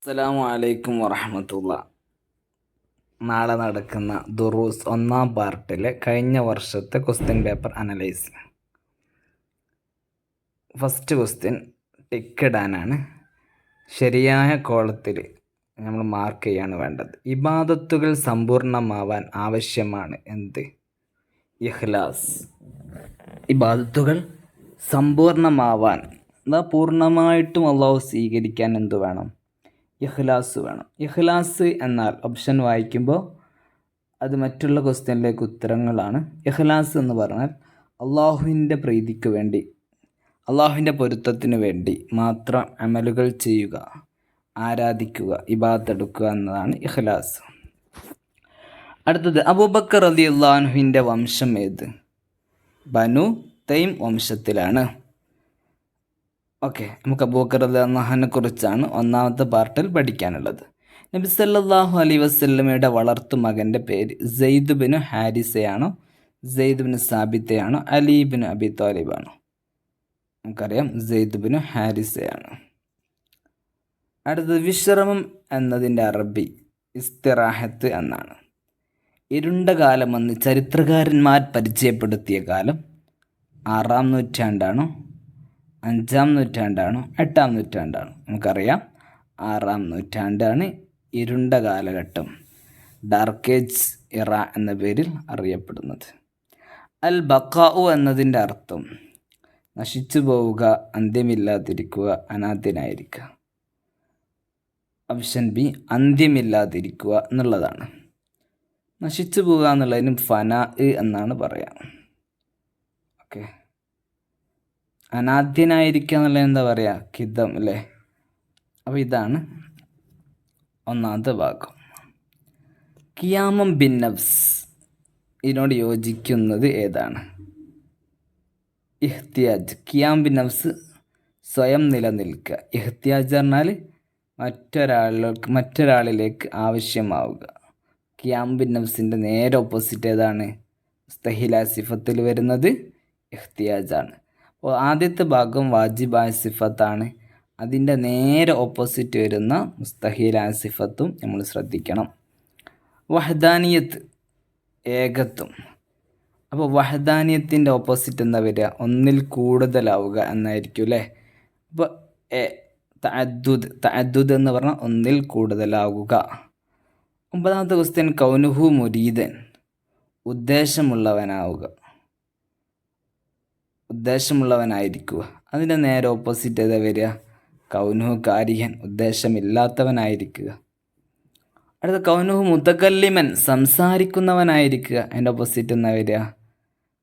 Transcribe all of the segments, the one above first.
അസ്സലാമു അലൈക്കും വറഹമത്തുള്ള. നാളെ നടക്കുന്ന ദുറൂസ് ഒന്നാം പാർട്ടിലെ കഴിഞ്ഞ വർഷത്തെ question paper analyse. First question ടിക്കിടാനാണ്. ശരിയായ കോളത്തിൽ നമ്മൾ മാർക്ക് ചെയ്യാണ് വേണ്ടത്. ഇബാദത്തുകൾ സമ്പൂർണ്ണമാവാൻ ആവശ്യമാണ് എന്ത്? ഇഖ്ലാസ്. ഇബാദത്തുകൾ സമ്പൂർണ്ണമാവാൻ, പൂർണ്ണമായിട്ടും അള്ളാഹു സ്വീകരിക്കാൻ എന്ത് വേണം? ഇഖ്ലാസ് വേണം. ഇഖ്ലാസ് എന്നാൽ ഓപ്ഷൻ വായിക്കുമ്പോൾ അത് മറ്റുള്ള ക്വസ്റ്റ്യനിലേക്ക് ഉത്തരങ്ങളാണ്. ഇഖ്ലാസ് എന്ന് പറഞ്ഞാൽ അള്ളാഹുവിൻ്റെ പ്രീതിക്ക് വേണ്ടി, അള്ളാഹുവിൻ്റെ പൊരുത്തത്തിന് വേണ്ടി മാത്രം അമലുകൾ ചെയ്യുക, ആരാധിക്കുക, ഇബാദത്ത് എടുക്കുക എന്നതാണ് ഇഖ്ലാസ്. അടുത്തത് അബൂബക്കർ റളിയല്ലാഹു അൻഹുവിൻ്റെ വംശം ഏത്? ബനു തൈം വംശത്തിലാണ്. ഓക്കെ, നമുക്ക് അബൂബക്കർ റളിയല്ലാഹു അൻഹുവിനെ കുറിച്ചാണ് ഒന്നാമത്തെ പാർട്ടിൽ പഠിക്കാനുള്ളത്. നബി സല്ലല്ലാഹു അലൈഹി വസല്ലമയുടെ വളർത്തു മകൻ്റെ പേര് സെയ്ദ് ബിൻ ഹാരിസയാണോ, സെയ്ദ് ബിൻ സാബിത്തയാണോ, അലി ബിൻ അബി ത്വാലിബാണോ? നമുക്കറിയാം സെയ്ദ് ബിൻ ഹാരിസയാണ്. അടുത്തത് വിശ്രമം എന്നതിൻ്റെ അറബി ഇസ്തിറാഹത്ത് എന്നാണ്. ഇരുണ്ട കാലമെന്ന് ചരിത്രകാരന്മാർ പരിചയപ്പെടുത്തിയ കാലം 6-ാം നൂറ്റാണ്ടാണോ, 5-ാം നൂറ്റാണ്ടാണോ, 8-ാം നൂറ്റാണ്ടാണോ? നമുക്കറിയാം 6-ാം നൂറ്റാണ്ടാണ് ഇരുണ്ട കാലഘട്ടം, ഡാർക്ക് ഏജ് ഇറ എന്ന പേരിൽ അറിയപ്പെടുന്നത്. അൽ ബഖാഉ എന്നതിൻ്റെ അർത്ഥം നശിച്ചു പോവുക, അന്ത്യമില്ലാതിരിക്കുക, അനാഥനായിരിക്കുക. ഓപ്ഷൻ ബി അന്ത്യമില്ലാതിരിക്കുക എന്നുള്ളതാണ്. നശിച്ചു പോവുക എന്നുള്ളതിന് ഫനാ എന്നാണ് പറയാം. ഓക്കെ, അനാഥ്യനായിരിക്കുക എന്നുള്ളത് എന്താ പറയുക? കിദം അല്ലേ? അപ്പോൾ ഇതാണ് ഒന്നാമത്തെ ഭാഗം. ഖിയാമം ബിൻ നഫ്സ് ഇതിനോട് യോജിക്കുന്നത് ഏതാണ്? ഇഹ്തിയാജ്. ഖിയാം ബിൻ നഫ്സ് സ്വയം നിലനിൽക്കുക. ഇഹ്തിയാജ് പറഞ്ഞാൽ മറ്റൊരാളിലേക്ക് ആവശ്യമാവുക. ഖിയാം ബിൻ നഫ്സിൻ്റെ നേരെ ഓപ്പോസിറ്റ് ഏതാണ്? മുസ്തഹില സിഫത്തിൽ വരുന്നത് ഇഹ്തിയാജാണ്. അപ്പോൾ ആദ്യത്തെ ഭാഗം വാജിബായ സിഫത്താണ്, അതിൻ്റെ നേരെ ഓപ്പോസിറ്റ് വരുന്ന മുസ്തഹീലായ സിഫത്തും നമ്മൾ ശ്രദ്ധിക്കണം. വഹദാനിയത്ത് ഏകത്വം. അപ്പോൾ വഹദാനിയത്തിൻ്റെ ഓപ്പോസിറ്റ് എന്താ വരിക? ഒന്നിൽ കൂടുതലാവുക എന്നായിരിക്കും അല്ലേ? അപ്പോൾ തഅദ്ദുദ് എന്ന് പറഞ്ഞാൽ ഒന്നിൽ കൂടുതലാവുക. 9ാമത്തെ ക്വസ്റ്റ്യൻ കൗനുഹു മുരീദൻ ഉദ്ദേശമുള്ളവനായിരിക്കുക. അതിൻ്റെ നേരെ ഓപ്പോസിറ്റ് ഏതാ വരിക? കൗനുഹു കാരിഹൻ ഉദ്ദേശമില്ലാത്തവനായിരിക്കുക. അടുത്ത കൗനുഹു മുതകല്ലിമൻ സംസാരിക്കുന്നവനായിരിക്കുക. അതിൻ്റെ ഓപ്പോസിറ്റ് എന്നാ വരിക?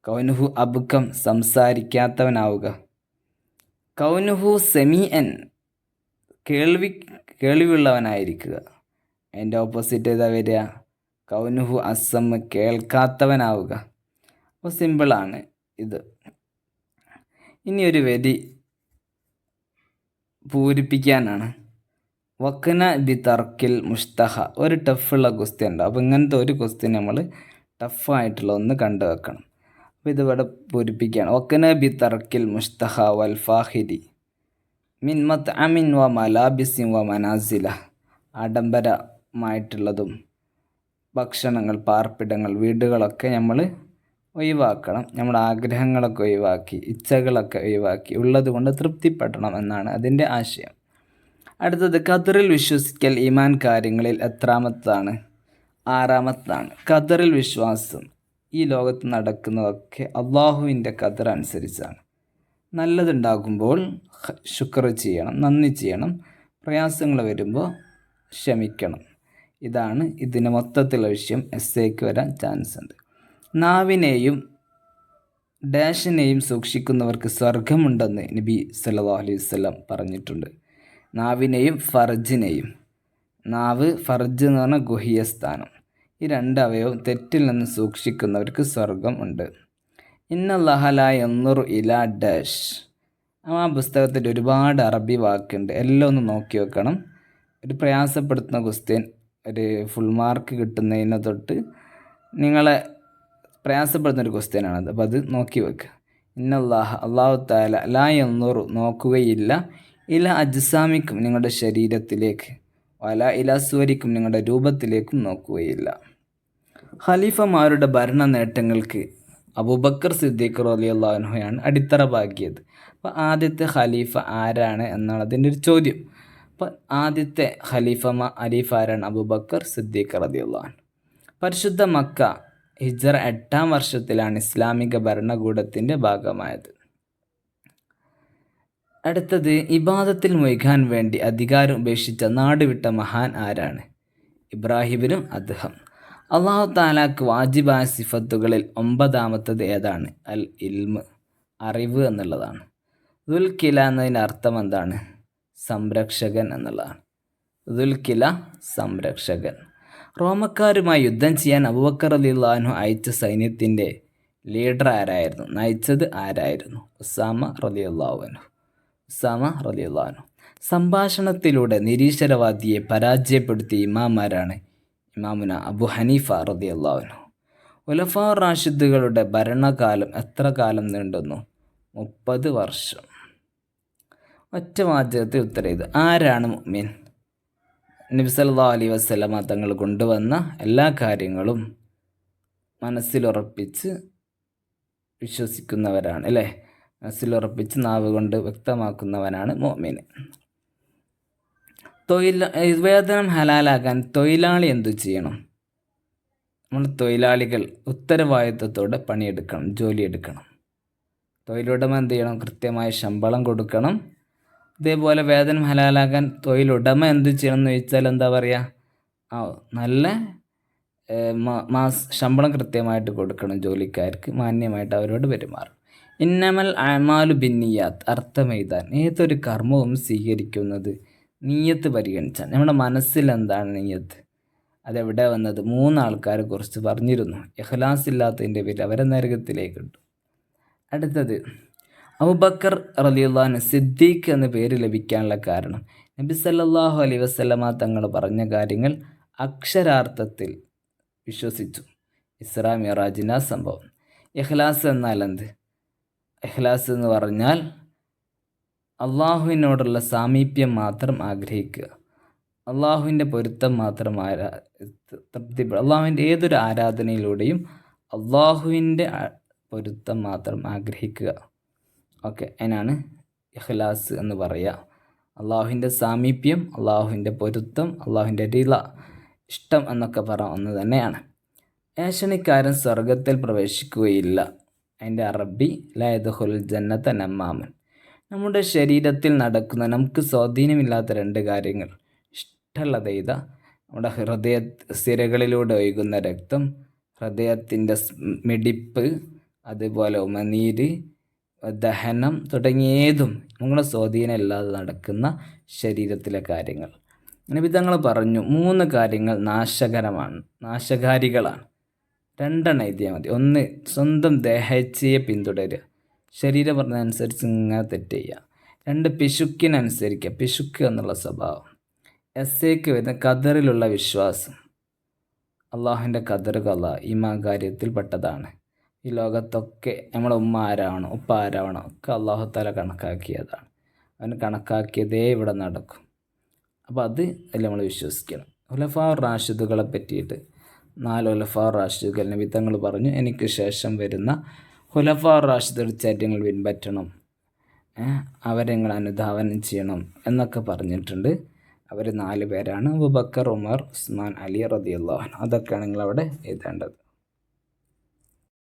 കൗനുഹു അബ്കം സംസാരിക്കാത്തവനാവുക. കൗനുഹു സെമീഅൻ കേൾവിയുള്ളവനായിരിക്കുക. അതിൻ്റെ ഓപ്പോസിറ്റ് ഏതാ വരിക? കൗനുഹു അസം കേൾക്കാത്തവനാവുക. അപ്പോൾ സിമ്പിളാണ് ഇത്. ഇനി ഒരു വരി പൂരിപ്പിക്കാനാണ്. വക്കന ബി തർക്കിൽ മുസ്തഹ. ഒരു ടഫുള്ള ക്വസ്റ്റ്യൻ ഉണ്ട്. അപ്പോൾ ഇങ്ങനത്തെ ഒരു ക്വസ്റ്റ്യൻ നമ്മൾ ടഫായിട്ടുള്ള ഒന്ന് കണ്ടു വെക്കണം. അപ്പോൾ ഇതിവിടെ പൂരിപ്പിക്കുകയാണ്. വക്കന ബി തർക്കിൽ മുസ്തഹ വൽ ഫാഹിരി മിൻ മത്അമിൻ വ മലാബിസിൻ വ മനാസില. ആഡംബരമായിട്ടുള്ളതും ഭക്ഷണങ്ങൾ, പാർപ്പിടങ്ങൾ, വീടുകളൊക്കെ നമ്മൾ ഒഴിവാക്കണം. നമ്മുടെ ആഗ്രഹങ്ങളൊക്കെ ഒഴിവാക്കി, ഇച്ഛകളൊക്കെ ഒഴിവാക്കി ഉള്ളത് കൊണ്ട് തൃപ്തിപ്പെടണം എന്നാണ് അതിൻ്റെ ആശയം. അടുത്തത് ഖദറിൽ വിശ്വസിക്കൽ ഈമാൻ കാര്യങ്ങളിൽ എത്രാമത്താണ്? 6ാമത്താണ്. ഖദറിൽ വിശ്വാസം. ഈ ലോകത്ത് നടക്കുന്നതൊക്കെ അള്ളാഹുവിൻ്റെ ഖദർ അനുസരിച്ചാണ്. നല്ലതുണ്ടാകുമ്പോൾ ശുക്ർ ചെയ്യണം, നന്ദി ചെയ്യണം. പ്രയാസങ്ങൾ വരുമ്പോൾ ക്ഷമിക്കണം. ഇതാണ് ഇതിന് മൊത്തത്തിലുള്ള വിഷയം. എസ്സേക്ക് വരാൻ ചാൻസ് ഉണ്ട്. നാവിനെയും ഡാഷിനെയും സൂക്ഷിക്കുന്നവർക്ക് സ്വർഗമുണ്ടെന്ന് നബി സല്ലല്ലാഹു അലൈഹി വസല്ലം പറഞ്ഞിട്ടുണ്ട്. നാവിനെയും ഫർജിനെയും. നാവ്, ഫർജ് എന്ന് പറഞ്ഞാൽ ഗുഹ്യ സ്ഥാനം. ഈ 2 അവയവവും തെറ്റിൽ നിന്ന് സൂക്ഷിക്കുന്നവർക്ക് സ്വർഗം ഉണ്ട്. ഇന്നല്ലാഹ ലാ യൻദുറു ഇലാ ഡാഷ്. ആ പുസ്തകത്തിൽ ഒരുപാട് അറബി വാക്കുണ്ട്. എല്ലാം ഒന്ന് നോക്കി വെക്കണം. ഒരു പ്രയാസപ്പെടുത്തുന്ന ക്വസ്റ്റ്യൻ, ഒരു ഫുൾ മാർക്ക് കിട്ടുന്നതിനെ തൊട്ട് നിങ്ങളെ പ്രയാസപ്പെടുന്നൊരു ക്വസ്റ്റ്യനാണത്. അപ്പോൾ അത് നോക്കി വെക്കുക. ഇന്നല്ലാഹ അല്ലാഹു തആല ലാ യൻദുറു നോക്കുകയില്ല ഇല അജ്സാമിക്കും നിങ്ങളുടെ ശരീരത്തിലേക്ക്, വല ഇലാ സുവരിക്കും നിങ്ങളുടെ രൂപത്തിലേക്കും നോക്കുകയില്ല. ഖലീഫമാരുടെ ഭരണ നേട്ടങ്ങൾക്ക് അബൂബക്കർ സിദ്ദീഖ് റളിയല്ലാഹു അൻഹുയാണ് അടിത്തറ പാകിയത്. അപ്പോൾ ആദ്യത്തെ ഖലീഫ ആരാണ് എന്നാണ് അതിൻ്റെ ഒരു ചോദ്യം. അപ്പോൾ ആദ്യത്തെ ഖലീഫ ആരാണ്? അബൂബക്കർ സിദ്ദീഖ് റളിയല്ലാഹു അൻഹു. പരിശുദ്ധ മക്ക ഹിജ്റ 8-ാം വർഷത്തിലാണ് ഇസ്ലാമിക ഭരണകൂടത്തിൻ്റെ ഭാഗമായത്. അടുത്തത്, ഇബാദത്തിൽ മുഴുകാൻ വേണ്ടി അധികാരം ഉപേക്ഷിച്ച നാടുവിട്ട മഹാൻ ആരാണ്? ഇബ്രാഹിമിനും അദ്ഹം. അള്ളാഹു താലാക്ക് വാജിബായ സിഫത്തുകളിൽ 9-ാമത്തത് ഏതാണ്? അൽ ഇൽമ്, അറിവ് എന്നുള്ളതാണ്. ദുൽഖില എന്നതിൻ്റെ അർത്ഥം എന്താണ്? സംരക്ഷകൻ എന്നുള്ളതാണ്. ദുൽഖില, സംരക്ഷകൻ. റോമക്കാരുമായി യുദ്ധം ചെയ്യാൻ അബൂബക്കർ റളിയല്ലാഹു അൻഹു അയച്ച സൈന്യത്തിൻ്റെ ലീഡർ ആരായിരുന്നു? നയിച്ചത് ആരായിരുന്നു? ഉസാമ റളിയല്ലാഹു അൻഹു. സംഭാഷണത്തിലൂടെ നിരീശ്വരവാദിയെ പരാജയപ്പെടുത്തിയ ഇമാമാരാണ്? ഇമാമുന അബു ഹനീഫ റളിയല്ലാഹു അൻഹു. ഖുലഫാ റാഷിദുകളുടെ ഭരണകാലം എത്ര കാലം നീണ്ടുന്നു? 30 വർഷം. ഒറ്റ വാചകത്തിൽ ഉത്തരം ചെയ്തു. ആരാണ് മുഅ്മിൻ? നബി സല്ലല്ലാഹു അലൈഹി വസല്ലമ തങ്ങൾ കൊണ്ടുവന്ന എല്ലാ കാര്യങ്ങളും മനസ്സിലുറപ്പിച്ച് വിശ്വസിക്കുന്നവരാണ്, അല്ലേ? മനസ്സിലുറപ്പിച്ച് നാവ് കൊണ്ട് വ്യക്തമാക്കുന്നവനാണ് മുഅ്മിൻ. വേതനം ഹലാലാകാൻ തൊഴിലാളി എന്തു ചെയ്യണം? നമ്മൾ തൊഴിലാളികൾ ഉത്തരവാദിത്വത്തോടെ പണിയെടുക്കണം, ജോലിയെടുക്കണം. തൊഴിലുടമ എന്ത് ചെയ്യണം? കൃത്യമായ ശമ്പളം കൊടുക്കണം. ഇതേപോലെ വേതനം ഹലാലാകാൻ തൊഴിലുടമ എന്ത് ചെയ്യണം എന്ന് ചോദിച്ചാൽ എന്താ പറയുക? നല്ല ശമ്പളം കൃത്യമായിട്ട് കൊടുക്കണം ജോലിക്കാർക്ക്, മാന്യമായിട്ട് അവരോട് പെരുമാറും. ഇന്നമൽ അഅ്മാലു ബിന്നിയാത്ത്, അർത്ഥമെഴുതാൻ ഏതൊരു കർമ്മവും സ്വീകരിക്കുന്നത് നിയ്യത്ത് പരിഗണിച്ചാണ്. നമ്മുടെ മനസ്സിൽ എന്താണ് നിയ്യത്ത്? അതെവിടെ വന്നത്? 3 ആൾക്കാരെ കുറിച്ച് പറഞ്ഞിരുന്നു. ഇഖ്ലാസ് ഇല്ലാത്തതിൻ്റെ പേരിൽ അവരെ നരകത്തിലേക്ക് ഇട്ടു. അടുത്തത്, അബൂബക്കർ റളിയല്ലാഹു അൻഹു സിദ്ദീഖ് എന്ന പേര് ലഭിക്കാനുള്ള കാരണം? നബി സല്ലല്ലാഹു അലൈഹി വസല്ലമ തങ്ങൾ പറഞ്ഞ കാര്യങ്ങൾ അക്ഷരാർത്ഥത്തിൽ വിശ്വസിച്ചു. ഇസ്രാ മിഅ്റാജിൻ്റെ സംഭവം. ഇഖ്ലാസ് എന്നാൽ എന്ത്? ഇഖ്ലാസ് എന്ന് പറഞ്ഞാൽ അള്ളാഹുവിനോടുള്ള സാമീപ്യം മാത്രം ആഗ്രഹിക്കുക, അള്ളാഹുവിൻ്റെ പൊരുത്തം മാത്രം അള്ളാഹുവിൻ്റെ ഏതൊരു ആരാധനയിലൂടെയും അള്ളാഹുവിൻ്റെ പൊരുത്തം മാത്രം ആഗ്രഹിക്കുക. ഓക്കെ, അതിനാണ് ഇഖ്ലാസ് എന്ന് പറയുക. അള്ളാഹുവിൻ്റെ സാമീപ്യം, അള്ളാഹുവിൻ്റെ പൊരുത്തം, അള്ളാഹുവിൻ്റെ റിള, ഇഷ്ടം എന്നൊക്കെ പറയാൻ ഒന്ന് തന്നെയാണ്. ഏഷണിക്കാരൻ സ്വർഗത്തിൽ പ്രവേശിക്കുകയില്ല. അതിൻ്റെ അറബി ലാ യദ്ഖുലുൽ ജന്നത നമ്മാമൻ. നമ്മുടെ ശരീരത്തിൽ നടക്കുന്ന നമുക്ക് സ്വാധീനമില്ലാത്ത 2 കാര്യങ്ങൾ. ഇഷ്ടമുള്ളത് എഴുതുക. നമ്മുടെ സിരകളിലൂടെ ഒഴുകുന്ന രക്തം, ഹൃദയത്തിൻ്റെ മിടിപ്പ്, അതുപോലെ ഉമനീര്, ദഹനം തുടങ്ങിയതും നമ്മുടെ സ്വാധീനം ഇല്ലാതെ നടക്കുന്ന ശരീരത്തിലെ കാര്യങ്ങൾ. നബി തങ്ങൾ പറഞ്ഞു 3 കാര്യങ്ങൾ നാശകാരികളാണ്. 2 എഴുതിയാൽ മതി. 1, സ്വന്തം ദേഹേച്ഛയെ പിന്തുടരുക, ശരീരം പറഞ്ഞതനുസരിച്ച് ഇങ്ങനെ തെറ്റ് ചെയ്യുക. 2, പിശുക്കിനനുസരിക്കുക, പിശുക്ക് എന്നുള്ള സ്വഭാവം. എസ്സേക്ക് വരുന്ന ഖദറിലുള്ള വിശ്വാസം, അള്ളാഹുവിൻ്റെ ഖദർ ഖള ഈമാൻ കാര്യത്തിൽ പെട്ടതാണ്. ഈ ലോകത്തൊക്കെ നമ്മളെ ഉമ്മ ആരാവണം, ഉപ്പ ആരാവണം ഒക്കെ അള്ളാഹു തആല കണക്കാക്കിയതാണ്. അവന് കണക്കാക്കിയതേ ഇവിടെ നടക്കും. അപ്പോൾ അതിൽ നമ്മൾ വിശ്വസിക്കണം. ഖുലഫാ റാഷിദുകളെ പറ്റിയിട്ട് 4 ഖുലഫാ റാഷിദുകൾ നബി തങ്ങൾ പറഞ്ഞു, എനിക്ക് ശേഷം വരുന്ന ഖുലഫാ റാഷിദുകൾ ചര്യങ്ങൾ പിൻപറ്റണം, അവരെ നിങ്ങൾ അനുധാവനം ചെയ്യണം എന്നൊക്കെ പറഞ്ഞിട്ടുണ്ട്. അവർ 4 പേരാണ്: അബൂബക്കർ, ഉമർ, ഉസ്മാൻ, അലി റളിയല്ലാഹു അൻഹു. അതൊക്കെയാണ് നിങ്ങളവിടെ എഴുതേണ്ടത്.